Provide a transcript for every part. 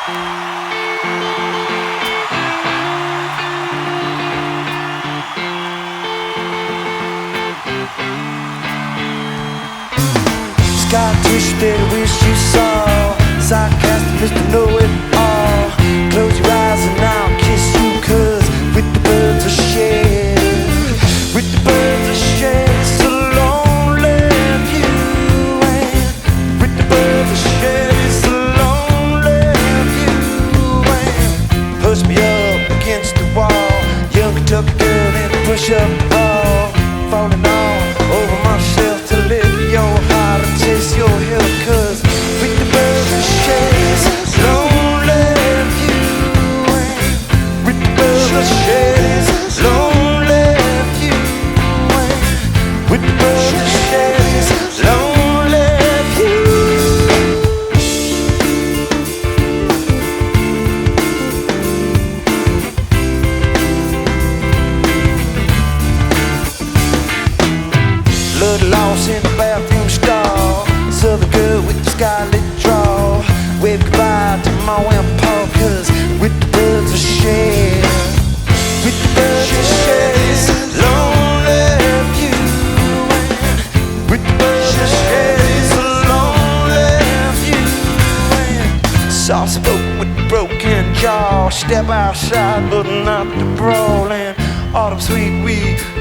Got twisted, wish you saw. Sarcastic, Mr. Know-It-All. Close your eyes and I'll kiss you, 'cause with the birds of shed, with the birds of shed, it's a lonely view. And with the birds of shed, it's a lonely view. And push me up against the wall, young Kentucky girl in a push-up ball, falling all over myself to lift your heart and taste your hill, 'cause with the birds of shed, it's a lonely view. And with the birds of shed, it's a lonely view. And with the birds of shed, it's a lonely view. Blood lost in the bathroom stall, southern girl with the scarlet draw. Wave goodbye to my and Paul, 'cause with the birds of shed, with the birds of shed, it's a lonely view. And with the birds of shed, it's a lonely view. And soft spoke with the broken jaw, step outside but not the brawl. And autumn sweet, we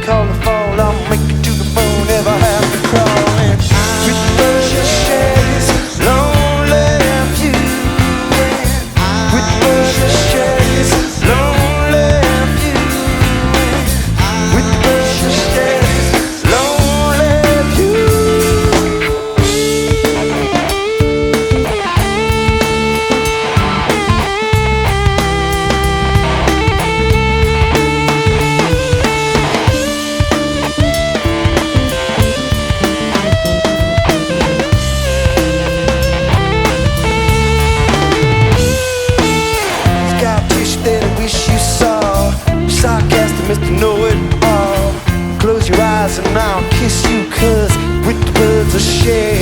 call the fall. I'll make it to the moon, never have to crawl. And with the birds of shed, it's a lonely view. And with the birds of shed, it's a lonely view. And with the birds of shed, it's a lonely view. Sarcastic, Mr. Know-It-All. Close your eyes and I'll kiss you, 'cause with the birds of shed,